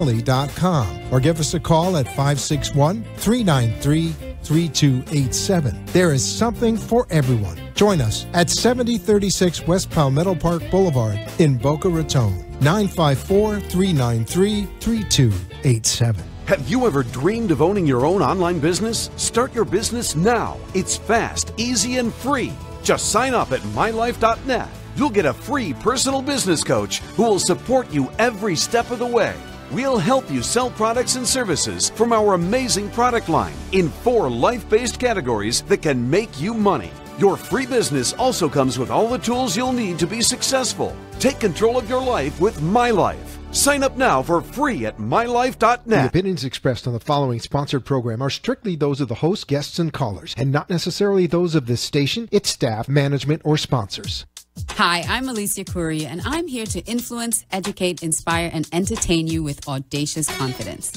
or give us a call at 561-393-3287. There is something for everyone. Join us at 7036 West Palmetto Park Boulevard in Boca Raton. 954-393-3287. Have you ever dreamed of owning your own online business? Start your business now. It's fast, easy, and free. Just sign up at mylife.net. You'll get a free personal business coach who will support you every step of the way. We'll help you sell products and services from our amazing product line in 4 life-based categories that can make you money. Your free business also comes with all the tools you'll need to be successful. Take control of your life with My Life. Sign up now for free at mylife.net. The opinions expressed on the following sponsored program are strictly those of the host, guests, and callers, and not necessarily those of this station, its staff, management, or sponsors. Hi, I'm Alicia Couri, and I'm here to influence, educate, inspire, and entertain you with Audacious Confidence.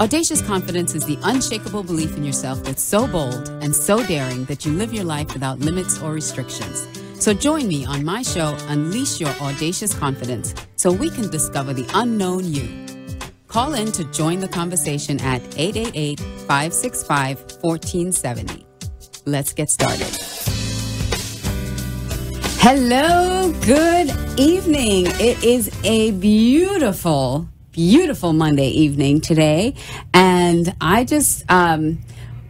Audacious Confidence is the unshakable belief in yourself that's so bold and so daring that you live your life without limits or restrictions. So join me on my show, Unleash Your Audacious Confidence, so we can discover the unknown you. Call in to join the conversation at 888-565-1470. Let's get started. Hello, good evening. It is a beautiful, beautiful Monday evening today. And I just,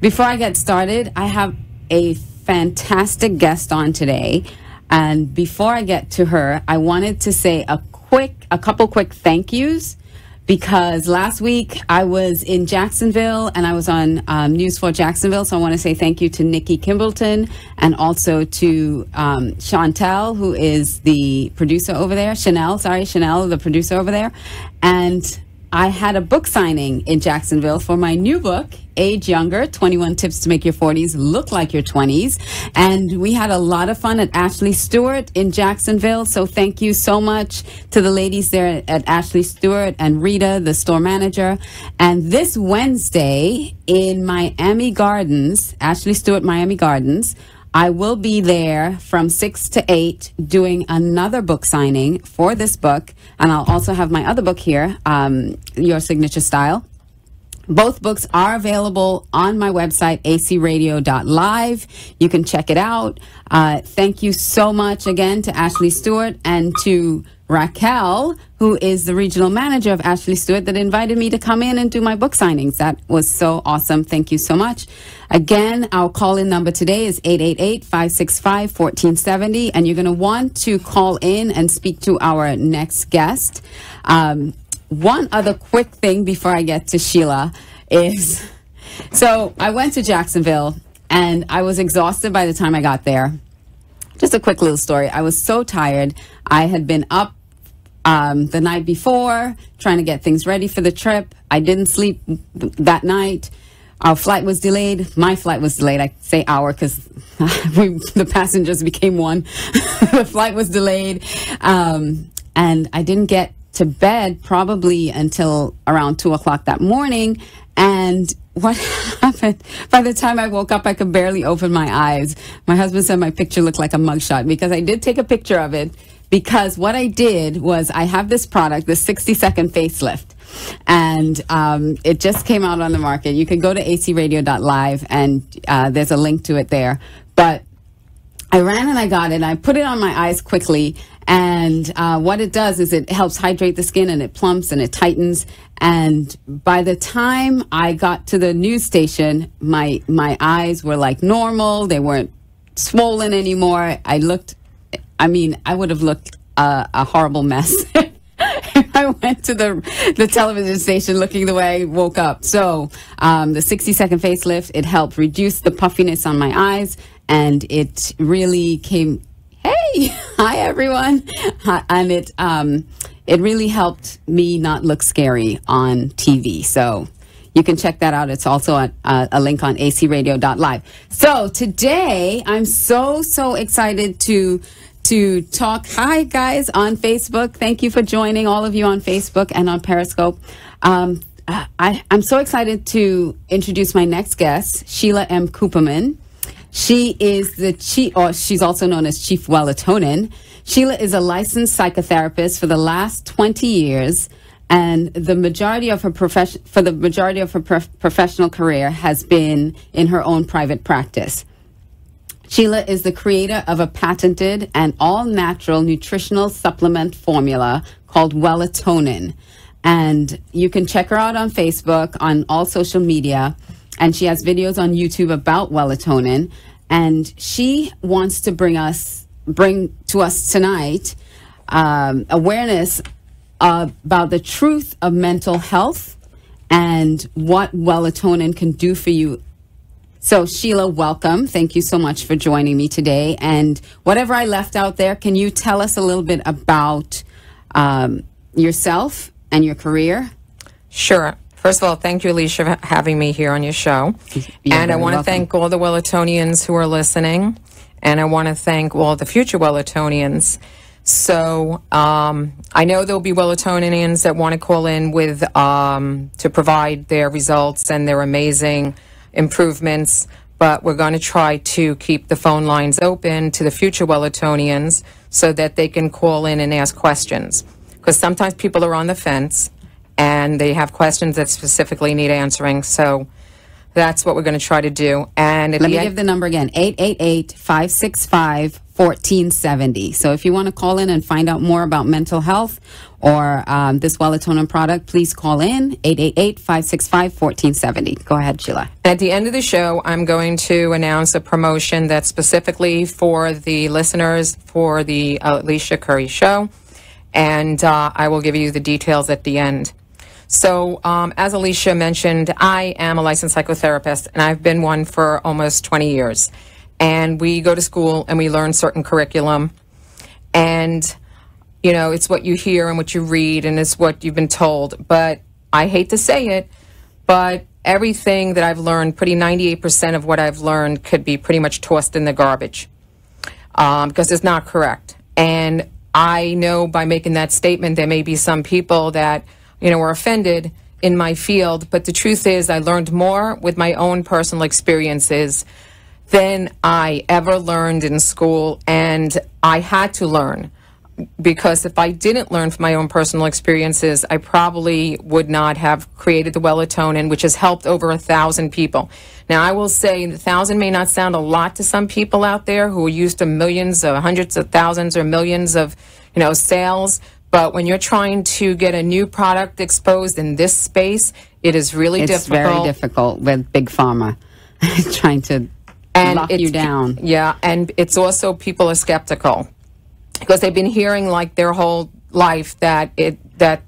before I get started, I have a fantastic guest on today. And before I get to her, I wanted to say a couple quick thank yous. Because last week I was in Jacksonville and I was on News 4 Jacksonville. So I want to say thank you to Nikki Kimbleton and also to Chantel, who is the producer over there. Chanel, the producer over there. And I had a book signing in Jacksonville for my new book, Age Younger, 21 Tips to Make Your 40s Look Like Your 20s. And we had a lot of fun at Ashley Stewart in Jacksonville. So thank you so much to the ladies there at Ashley Stewart and Rita, the store manager. And this Wednesday in Miami Gardens, Ashley Stewart, Miami Gardens, I will be there from 6 to 8 doing another book signing for this book. And I'll also have my other book here, Your Signature Style. Both books are available on my website, acradio.live. You can check it out. Thank you so much again to Ashley Stewart and to Raquel, who is the regional manager of Ashley Stewart, that invited me to come in and do my book signings. That was so awesome. Thank you so much. Again, our call-in number today is 888-565-1470, and you're going to want to call in and speak to our next guest. One other quick thing before I get to Sheila is, so I went to Jacksonville, and I was exhausted by the time I got there. Just a quick little story. I was so tired. I had been up the night before, trying to get things ready for the trip. I didn't sleep that night. Our flight was delayed. My flight was delayed. I say our because the passengers became one. The flight was delayed. And I didn't get to bed probably until around 2 o'clock that morning. And what happened, by the time I woke up, I could barely open my eyes. My husband said my picture looked like a mugshot because I did take a picture of it. Because what I did was I have this product, this 60-second facelift, and it just came out on the market. You can go to acradio.live, and there's a link to it there. But I ran and I got it. I put it on my eyes quickly, and what it does is it helps hydrate the skin, and it plumps and it tightens. And by the time I got to the news station, my eyes were like normal. They weren't swollen anymore. I would have looked a horrible mess if I went to the television station looking the way I woke up. So the 60-second facelift, it helped reduce the puffiness on my eyes, and it really came, hey, hi everyone. And it really helped me not look scary on TV. So you can check that out. It's also at a link on acradio.live. So today I'm so excited to talk. Hi guys on Facebook. Thank you for joining, all of you on Facebook and on Periscope. I'm so excited to introduce my next guest, Sheila M Cooperman. She is the chief, or she's also known as Chief Wellotonin. Sheila is a licensed psychotherapist for the last 20 years And the majority of her professional career has been in her own private practice. Sheila is the creator of a patented and all-natural nutritional supplement formula called Wellotonin. And you can check her out on Facebook, on all social media. And she has videos on YouTube about Wellotonin. And she wants to bring to us tonight awareness about the truth of mental health and what Wellotonin can do for you. So, Sheila, welcome. Thank you so much for joining me today. And whatever I left out there, can you tell us a little bit about yourself and your career? Sure. First of all, thank you, Alicia, for having me here on your show. And I want to thank all the Wellotonians who are listening. And I want to thank all the future Wellotonians. So I know there'll be Wellotonians that want to call in with to provide their results and their amazing improvements, but we're going to try to keep the phone lines open to the future Wellotonians so that they can call in and ask questions. Because sometimes people are on the fence and they have questions that specifically need answering. So that's what we're going to try to do. And let me give the number again, 888-565-1470. So if you want to call in and find out more about mental health or this Wellotonin product, please call in 888-565-1470. Go ahead, Sheila. At the end of the show, I'm going to announce a promotion that's specifically for the listeners for the Alicia Couri show. And I will give you the details at the end. So, as Alicia mentioned, I am a licensed psychotherapist, and I've been one for almost 20 years. And we go to school and we learn certain curriculum. And, you know, it's what you hear and what you read, and it's what you've been told. But I hate to say it, but everything that I've learned, pretty 98% of what I've learned could be pretty much tossed in the garbage because it's not correct. And I know by making that statement, there may be some people that were offended in my field, but the truth is I learned more with my own personal experiences than I ever learned in school, and I had to learn, because if I didn't learn from my own personal experiences, I probably would not have created the Wellotonin, which has helped over 1,000 people. Now, I will say 1,000 may not sound a lot to some people out there who are used to millions or hundreds of thousands or millions of sales. But when you're trying to get a new product exposed in this space, it is really difficult. It's very difficult with Big Pharma trying to lock you down. Yeah, and it's also people are skeptical because they've been hearing like their whole life that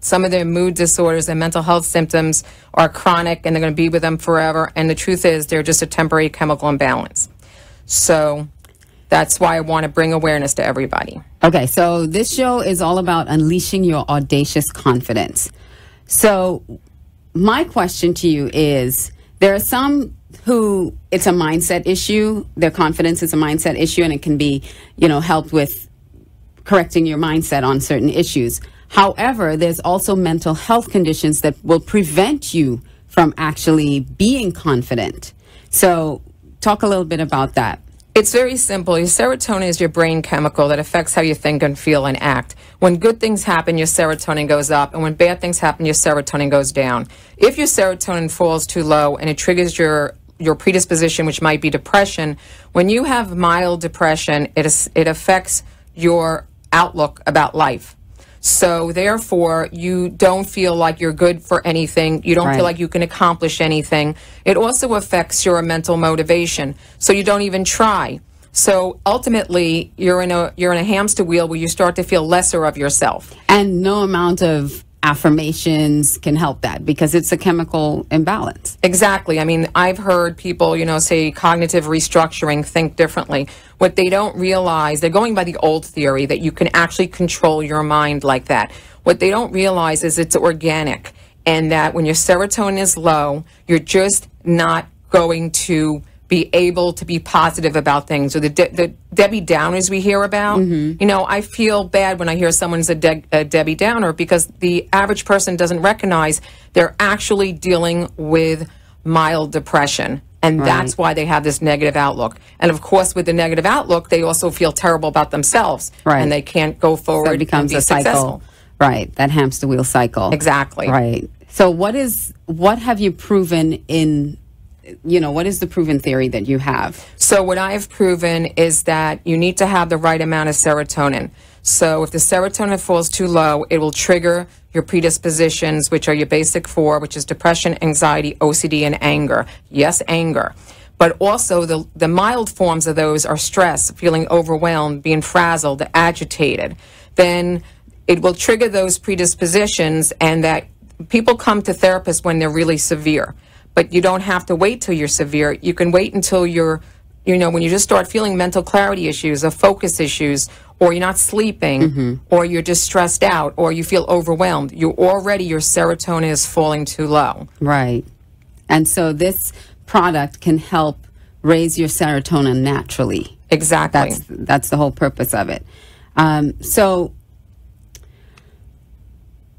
some of their mood disorders and mental health symptoms are chronic and they're going to be with them forever. And the truth is they're just a temporary chemical imbalance. So that's why I want to bring awareness to everybody. Okay, so this show is all about unleashing your audacious confidence. So my question to you is, there are some who it's a mindset issue. Their confidence is a mindset issue, and it can be, helped with correcting your mindset on certain issues. However, there's also mental health conditions that will prevent you from actually being confident. So talk a little bit about that. It's very simple. Your serotonin is your brain chemical that affects how you think and feel and act. When good things happen, your serotonin goes up, and when bad things happen, your serotonin goes down. If your serotonin falls too low and it triggers your predisposition, which might be depression, when you have mild depression, it affects your outlook about life. So therefore, you don't feel like you're good for anything. You don't feel like you can accomplish anything. It also affects your mental motivation. So you don't even try. So ultimately, you're in a hamster wheel where you start to feel lesser of yourself. And no amount of affirmations can help that because it's a chemical imbalance. Exactly. I mean, I've heard people, say cognitive restructuring, think differently. What they don't realize, they're going by the old theory that you can actually control your mind like that. What they don't realize is it's organic, and that when your serotonin is low, you're just not going to be able to be positive about things. Or the Debbie Downers we hear about. Mm-hmm. I feel bad when I hear someone's a Debbie Downer, because the average person doesn't recognize they're actually dealing with mild depression. And that's why they have this negative outlook. And of course, with the negative outlook, they also feel terrible about themselves. And they can't go forward so it becomes and be a cycle. successful. Right, that hamster wheel cycle. Exactly. Right. So what have you proven what is the proven theory that you have? So what I have proven is that you need to have the right amount of serotonin. So if the serotonin falls too low, it will trigger your predispositions, which are your basic four, which is depression, anxiety, OCD, and anger. Yes, anger. But also the mild forms of those are stress, feeling overwhelmed, being frazzled, agitated. Then it will trigger those predispositions, and that people come to therapists when they're really severe. But you don't have to wait till you're severe. You can wait until you're, when you just start feeling mental clarity issues or focus issues, or you're not sleeping, or you're just stressed out, or you feel overwhelmed. Your serotonin is falling too low. Right. And so this product can help raise your serotonin naturally. Exactly. That's the whole purpose of it. So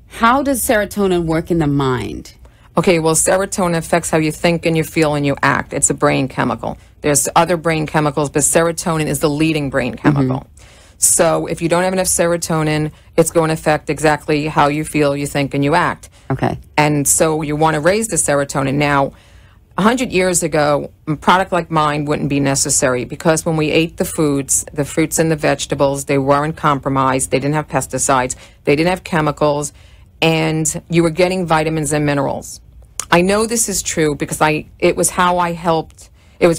how does serotonin work in the mind? Okay, well, serotonin affects how you think and you feel and you act. It's a brain chemical. There's other brain chemicals, but serotonin is the leading brain chemical. So if you don't have enough serotonin, it's going to affect exactly how you feel, you think, and you act. Okay. And so you want to raise the serotonin. Now, 100 years ago, a product like mine wouldn't be necessary, because when we ate the foods, the fruits and the vegetables, they weren't compromised. They didn't have pesticides. They didn't have chemicals. And you were getting vitamins and minerals. I know this is true because it was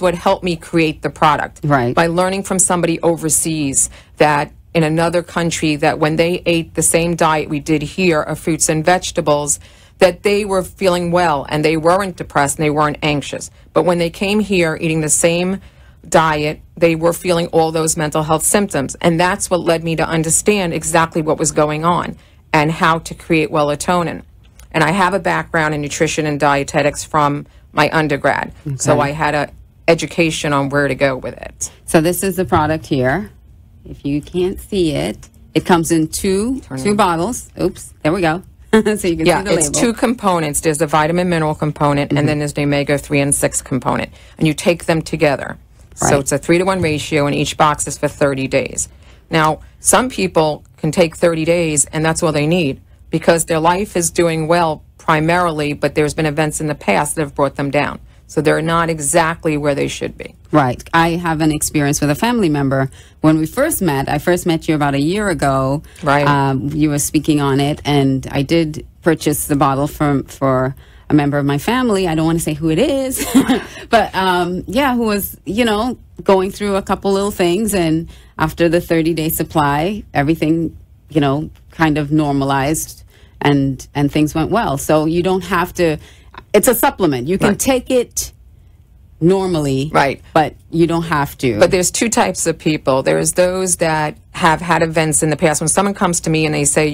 what helped me create the product. Right. By learning from somebody overseas that in another country, that when they ate the same diet we did here of fruits and vegetables, that they were feeling well and they weren't depressed and they weren't anxious. But when they came here eating the same diet, they were feeling all those mental health symptoms. And that's what led me to understand exactly what was going on and how to create Wellotonin. And I have a background in nutrition and dietetics from my undergrad. Okay. So I had an education on where to go with it. So this is the product here. If you can't see it, it comes in two bottles. Oops, there we go. So you can see the label. It's two components. There's the vitamin mineral component, and then there's the omega-3 and 6 component. And you take them together. Right. So it's a 3-to-1 ratio, and each box is for 30 days. Now, some people can take 30 days, and that's all they need, because their life is doing well primarily, but there's been events in the past that have brought them down. So they're not exactly where they should be. Right. I have an experience with a family member. When we first met, I first met you about a year ago. Right. You were speaking on it, and I did purchase the bottle for a member of my family. I don't want to say who it is, but who was, going through a couple little things, and after the 30-day supply, everything, kind of normalized, and things went well. So you don't have to. It's a supplement. You can take it normally, right? But you don't have to. But there's two types of people. There's those that have had events in the past. When someone comes to me and they say,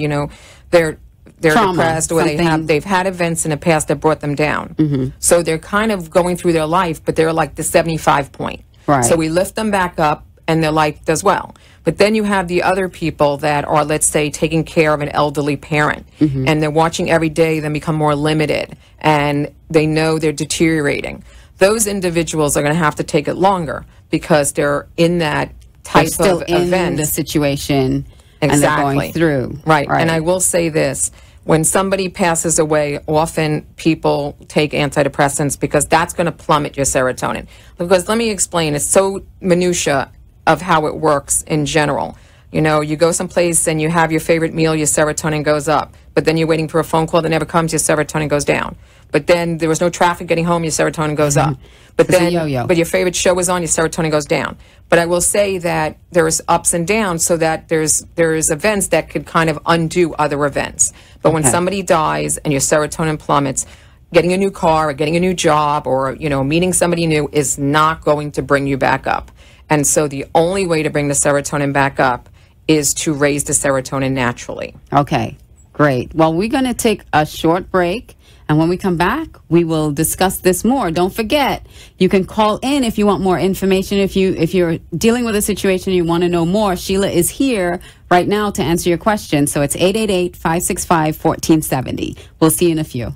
they're trauma, depressed, or they've had events in the past that brought them down. So they're kind of going through their life, but they're like the 75 point. Right. So we lift them back up, and their life does well. But then you have the other people that are, let's say, taking care of an elderly parent, and they're watching every day them become more limited, and they know they're deteriorating. Those individuals are going to have to take it longer, because they're in that type still of in event. The situation, exactly. And they're going through. Right. And I will say this. When somebody passes away, often people take antidepressants, because that's going to plummet your serotonin. Because let me explain, it's so minutia of how it works in general. You go someplace and you have your favorite meal, your serotonin goes up. But then you're waiting for a phone call that never comes, your serotonin goes down. But then there was no traffic getting home, your serotonin goes up. But then, but your favorite show is on, your serotonin goes down. But I will say that there's ups and downs, so that there's events that could kind of undo other events. But when somebody dies and your serotonin plummets, getting a new car or getting a new job or, meeting somebody new is not going to bring you back up. And so the only way to bring the serotonin back up is to raise the serotonin naturally. Okay, great. Well, we're going to take a short break. And when we come back, we will discuss this more. Don't forget, you can call in if you want more information. If you're dealing with a situation and you want to know more, Sheila is here right now to answer your questions. So it's 888-565-1470. We'll see you in a few.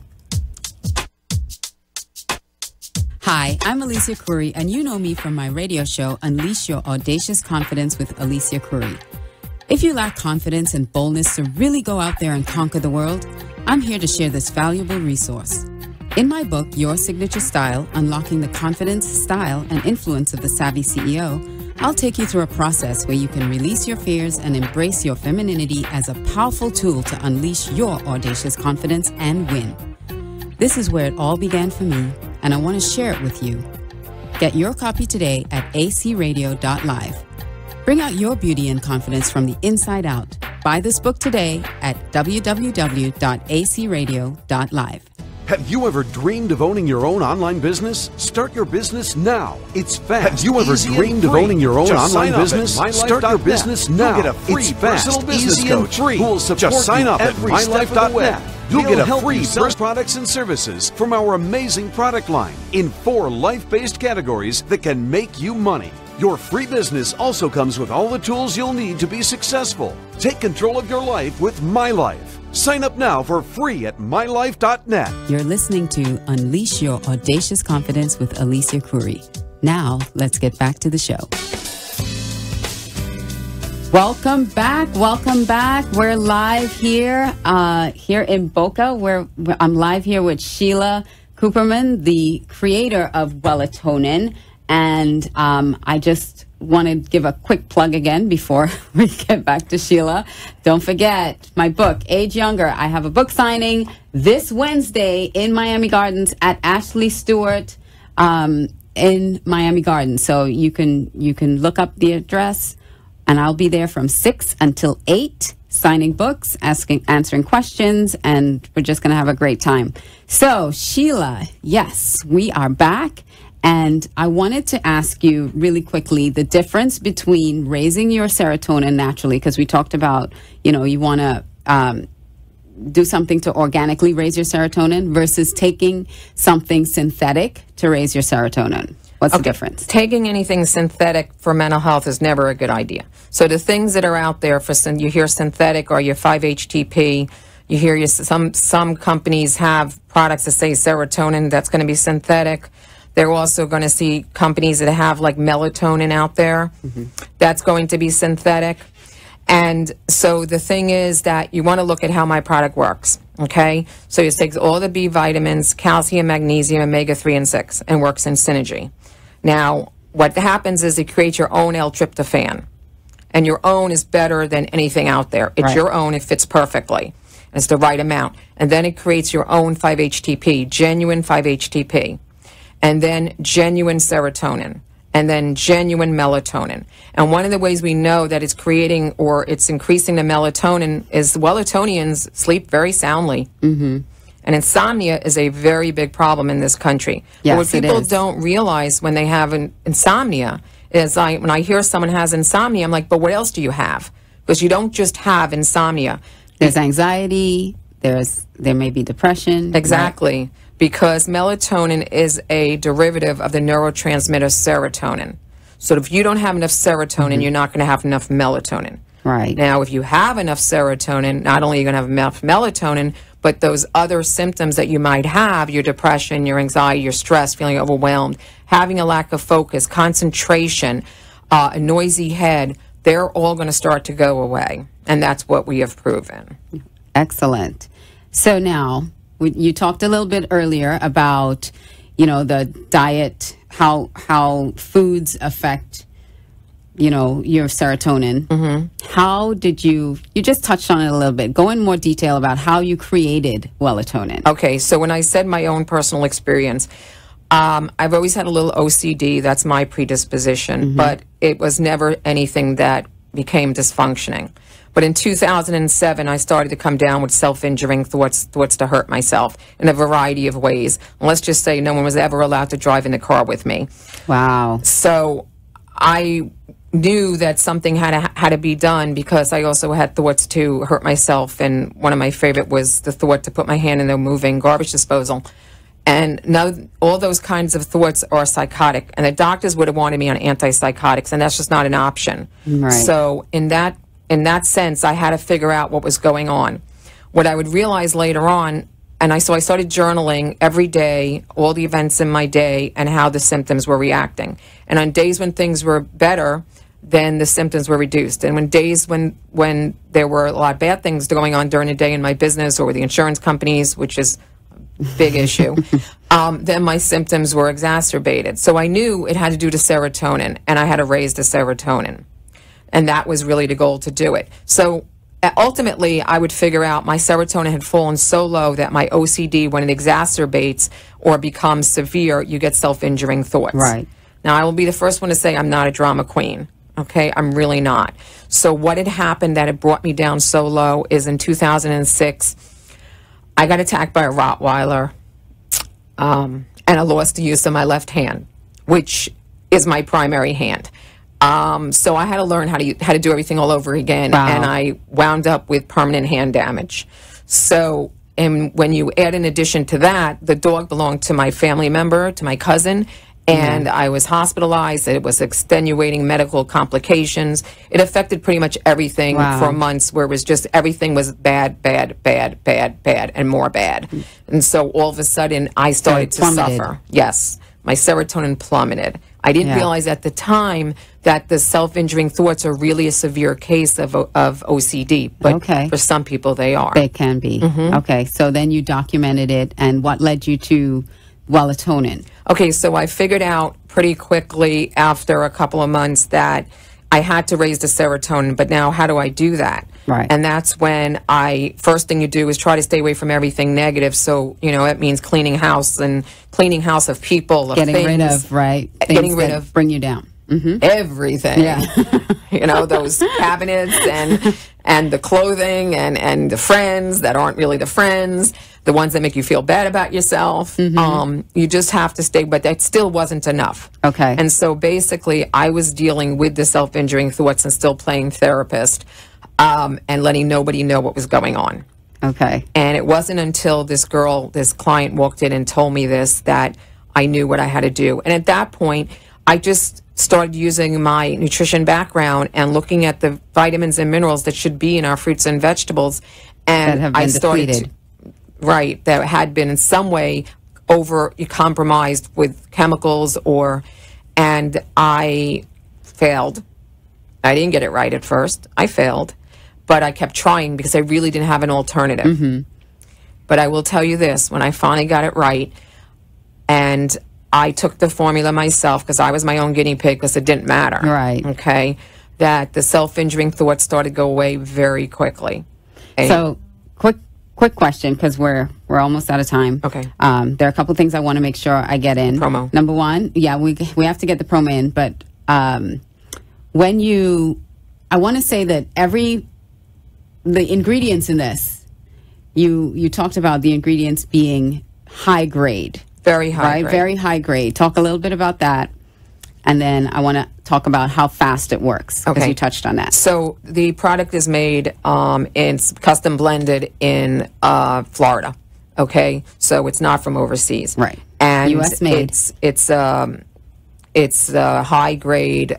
Hi, I'm Alicia Couri, and you know me from my radio show, Unleash Your Audacious Confidence with Alicia Couri. If you lack confidence and boldness to really go out there and conquer the world, I'm here to share this valuable resource. In my book, Your Signature Style, Unlocking the Confidence, Style, and Influence of the Savvy CEO, I'll take you through a process where you can release your fears and embrace your femininity as a powerful tool to unleash your audacious confidence and win. This is where it all began for me, and I want to share it with you. Get your copy today at acradio.live. Bring out your beauty and confidence from the inside out. Buy this book today at www.acradio.live. Have you ever dreamed of owning your own online business? Start your business now. It's fast. Have you ever dreamed of owning your own online business? Start your business now. You'll get a free personal business coach who will support you. Just sign up at mylife.net. You'll get a free first products and services from our amazing product line in 4 life-based categories that can make you money. Your free business also comes with all the tools you'll need to be successful. Take control of your life with My Life. Sign up now for free at mylife.net. You're listening to Unleash Your Audacious Confidence with Alicia Couri. Now, let's get back to the show. Welcome back. Welcome back. We're live here, here in Boca. I'm live here with Sheila Cooperman, the creator of Wellotonin. And I just want to give a quick plug again before we get back to Sheila. Don't forget my book, Age Younger. I have a book signing this Wednesday in Miami Gardens at Ashley Stewart in Miami Gardens. So you can look up the address, and I'll be there from 6 until 8, signing books, answering questions, and we're just going to have a great time. So Sheila, yes, we are back. And I wanted to ask you really quickly the difference between raising your serotonin naturally, because we talked about, you want to do something to organically raise your serotonin versus taking something synthetic to raise your serotonin. What's the difference? Taking anything synthetic for mental health is never a good idea. So the things that are out there you hear synthetic or your 5-HTP, you hear some companies have products that say serotonin, that's going to be synthetic. They're also going to see companies that have like melatonin out there. Mm-hmm. That's going to be synthetic. And so the thing is that you want to look at how my product works, okay? So it takes all the B vitamins, calcium, magnesium, omega-3 and 6, and works in synergy. Now, what happens is it creates your own L-tryptophan. And your own is better than anything out there. It's your own. It fits perfectly. It's the right amount. And then it creates your own 5-HTP, genuine 5-HTP. And then genuine serotonin, and then genuine melatonin. And one of the ways we know that it's creating or it's increasing the melatonin is Wellotonians sleep very soundly. Mm-hmm. And insomnia is a very big problem in this country. Yes, but what people don't realize when they have insomnia is when I hear someone has insomnia, I'm like, but what else do you have? Because you don't just have insomnia. There's anxiety, there may be depression. Exactly. Right? Because melatonin is a derivative of the neurotransmitter serotonin. So if you don't have enough serotonin, you're not going to have enough melatonin. Right. Now, if you have enough serotonin, not only are you going to have enough melatonin, but those other symptoms that you might have, your depression, your anxiety, your stress, feeling overwhelmed, having a lack of focus, concentration, a noisy head, they're all going to start to go away. And that's what we have proven. Excellent. So now, you talked a little bit earlier about, the diet, how foods affect, your serotonin. Mm-hmm. How did you just touched on it a little bit. Go in more detail about how you created Wellotonin. Okay, so when I said my own personal experience, I've always had a little OCD. That's my predisposition, but it was never anything that became dysfunctioning. But in 2007, I started to come down with self-injuring thoughts to hurt myself in a variety of ways. And let's just say no one was ever allowed to drive in the car with me. Wow. So I knew that something had to be done because I also had thoughts to hurt myself. And one of my favorite was the thought to put my hand in the moving garbage disposal. And now all those kinds of thoughts are psychotic. And the doctors would have wanted me on antipsychotics, and that's just not an option. Right. So in that sense, I had to figure out what was going on. What I would realize later on, and so I started journaling every day, all the events in my day, and how the symptoms were reacting. And on days when things were better, then the symptoms were reduced. And when there were a lot of bad things going on during the day in my business or with the insurance companies, which is a big issue, then my symptoms were exacerbated. So I knew it had to do to serotonin, and I had to raise the serotonin. And that was really the goal to do it. So ultimately, I would figure out my serotonin had fallen so low that my OCD, when it exacerbates or becomes severe, you get self-injuring thoughts. Right. Now, I will be the first one to say I'm not a drama queen. Okay, I'm really not. So what had happened that it brought me down so low is in 2006, I got attacked by a Rottweiler, and I lost the use of my left hand, which is my primary hand. So I had to learn how to do everything all over again, Wow. and I wound up with permanent hand damage. So, and when you add in addition to that, the dog belonged to my family member, to my cousin, and I was hospitalized. It was extenuating medical complications. It affected pretty much everything Wow. for months, where it was just everything was bad, bad, bad, bad, bad, and more bad. And so all of a sudden, I started to plummeted. suffer. Yes, my serotonin plummeted. I didn't realize at the time that the self-injuring thoughts are really a severe case of OCD, but Okay. for some people they are. They can be. Okay, so then you documented it, and what led you to Wellotonin? Okay, so I figured out pretty quickly after a couple of months that I had to raise the serotonin, but now how do I do that? Right. And that's when first thing you do is try to stay away from everything negative. So, that means cleaning house of people, of Getting things. rid of, right? Getting rid that of bring you down. everything. Yeah. Those cabinets and the clothing and the friends that aren't really the friends, the ones that make you feel bad about yourself. You just have to stay, but that still wasn't enough. Okay. And so basically I was dealing with the self-injuring thoughts and still playing therapist, and letting nobody know what was going on. Okay. And it wasn't until this client walked in and told me this that I knew what I had to do. And at that point, I just started using my nutrition background and looking at the vitamins and minerals that should be in our fruits and vegetables. And That have been I started depleted. that had been in some way over compromised with chemicals and I failed. I didn't get it right at first. I failed. But I kept trying because I really didn't have an alternative. But I will tell you this, when I finally got it right, and I took the formula myself because I was my own guinea pig because it didn't matter. Right. Okay. That the self-injuring thoughts started to go away very quickly. And So, quick question, because we're almost out of time. Okay. There are a couple things I want to make sure I get in. Promo. Number one, we have to get the promo in, but I want to say that the ingredients in this, you talked about the ingredients being high grade. very high. Right, grade. very high grade. Talk a little bit about that, and then I want to talk about how fast it works, because Okay. you touched on that. So the product is made, it's custom blended in Florida. Okay, so it's not from overseas. Right. And US made. It's high grade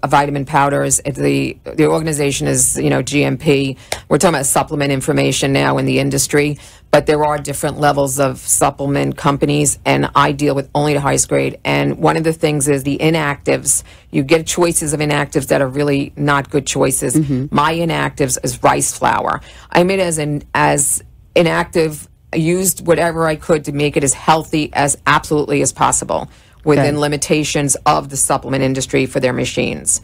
vitamin powders. The organization is GMP. We're talking about supplement information now in the industry, but there are different levels of supplement companies, and I deal with only the highest grade. And one of the things is the inactives. You get choices of inactives that are really not good choices. My inactives is rice flour. I made it as inactive. I used whatever I could to make it as healthy as absolutely as possible, within limitations of the supplement industry for their machines.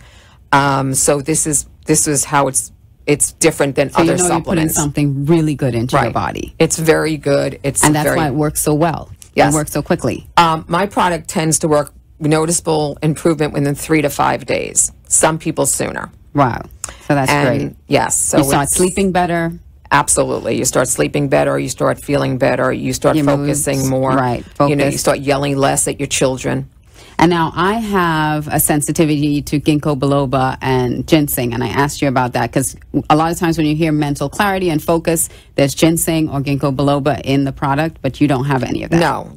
So this is how it's different than So other you're putting supplements. something really good into your body, It's very good. and that's why it works so well. Yes. It works so quickly. My product tends to work noticeable improvement within 3 to 5 days. Some people sooner. Wow, so that's And great. yes, so You start it's- sleeping better. Absolutely. You start sleeping better. You start feeling better. You start Your focusing moods, more. right, You focus. start yelling less at your children. And now I have a sensitivity to ginkgo biloba and ginseng, and I asked you about that because a lot of times when you hear mental clarity and focus, there's ginseng or ginkgo biloba in the product, but you don't have any of that. No,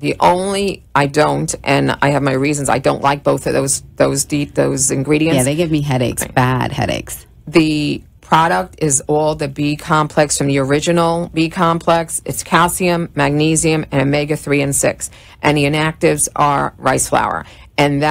I don't, and I have my reasons. I don't like both of those ingredients. Yeah, they give me headaches, bad headaches. The product is all the B complex from the original B complex. It's calcium, magnesium, and omega-3 and 6. And the inactives are rice flour. And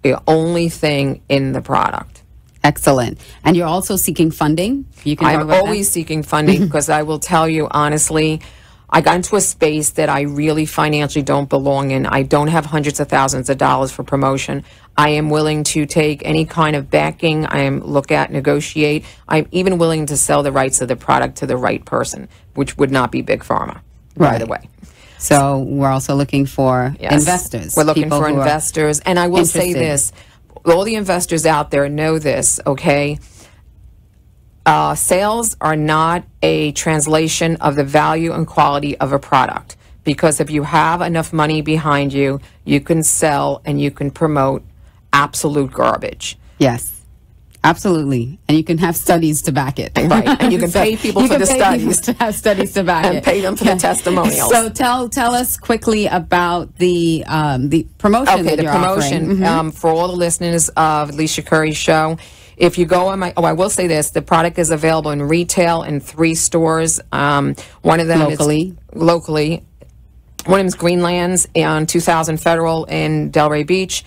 the only thing in the product. Excellent. And you're also seeking funding? You can talk I'm about always that? seeking funding because I will tell you honestly, I got into a space that I really financially don't belong in. I don't have hundreds of thousands of dollars for promotion. I am willing to take any kind of backing. I am negotiate. I'm even willing to sell the rights of the product to the right person, which would not be Big Pharma, by the way. So we're also looking for investors. We're looking for investors. And I will say this, all the investors out there know this, okay? Sales are not a translation of the value and quality of a product, because if you have enough money behind you, you can sell and you can promote absolute garbage. Yes, absolutely. And you can have studies to back it. Right. And you can pay people for the studies. To have studies to back and it. pay them for the testimonials. So tell us quickly about the promotion that you're offering. For all the listeners of Alicia Couri's show. If you go on I will say this, the product is available in retail in 3 stores. One of them locally. One of them is Greenlands on 2000 Federal in Delray Beach,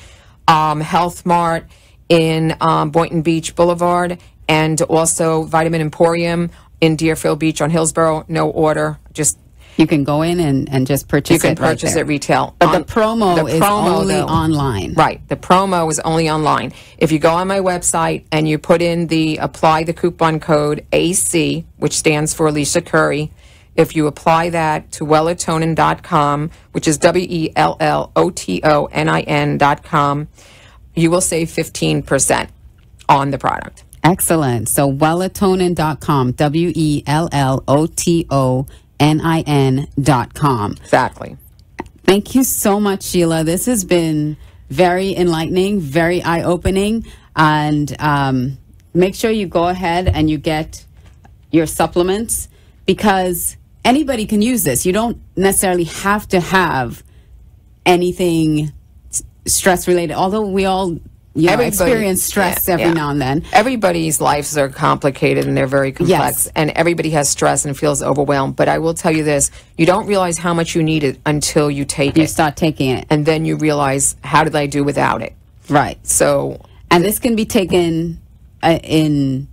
Health Mart in Boynton Beach Boulevard, and also Vitamin Emporium in Deerfield Beach on Hillsborough. No order, just you can go in and just purchase it. You can purchase it retail. But the promo is only online. Right. The promo is only online. If you go on my website and you put in apply the coupon code AC, which stands for Alicia Couri, if you apply that to Wellotonin.com, which is WELLOTONIN.com, you will save 15% on the product. Excellent. So Wellotonin.com, WELLOTONIN.com. Exactly. Thank you so much, Sheila. This has been very enlightening, very eye-opening. And make sure you go ahead and you get your supplements, because anybody can use this. You don't necessarily have to have anything stress-related, although we all experience stress every now and then. Everybody's lives are complicated and they're very complex, and everybody has stress and feels overwhelmed. But I will tell you this, you don't realize how much you need it until you take it. You start taking it. And then you realize, how did I do without it? Right. So, and this can be taken in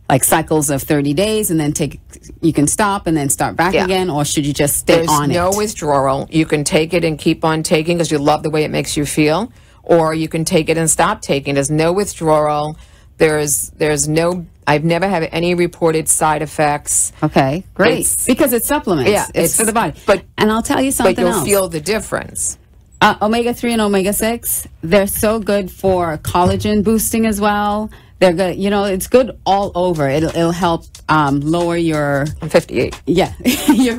like cycles of 30 days, and then you can stop and then start back again, or should you just stay on it? There's no withdrawal. You can take it and keep on taking because you love the way it makes you feel, or you can take it and stop taking. There's no withdrawal. There's no, I've never had any reported side effects. Okay, great. Because it's supplements. Yeah, it's for the body. And I'll tell you something else. But you'll feel the difference. Omega-3 and omega-6, they're so good for collagen boosting as well. They're good. You know, it's good all over. It'll help lower your... I'm 58. Yeah.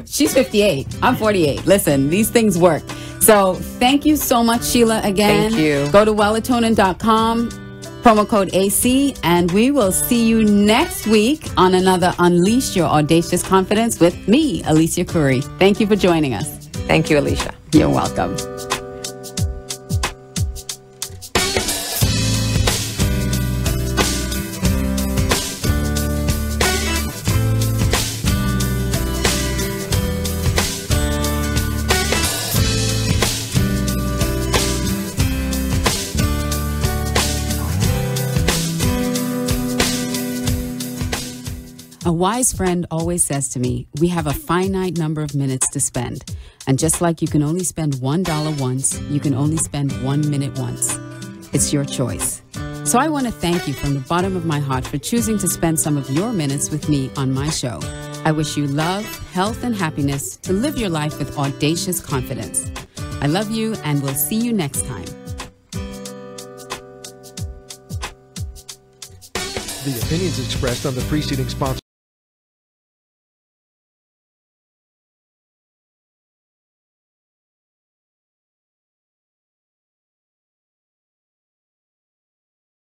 She's 58. I'm 48. Listen, these things work. So thank you so much, Sheila, again. Thank you. Go to Wellotonin.com, promo code AC, and we will see you next week on another Unleash Your Audacious Confidence with me, Alicia Couri. Thank you for joining us. Thank you, Alicia. You're welcome. A wise friend always says to me, we have a finite number of minutes to spend. And just like you can only spend $1 once, you can only spend 1 minute once. It's your choice. So I want to thank you from the bottom of my heart for choosing to spend some of your minutes with me on my show. I wish you love, health, and happiness to live your life with audacious confidence. I love you, and we'll see you next time. The opinions expressed on the preceding sponsor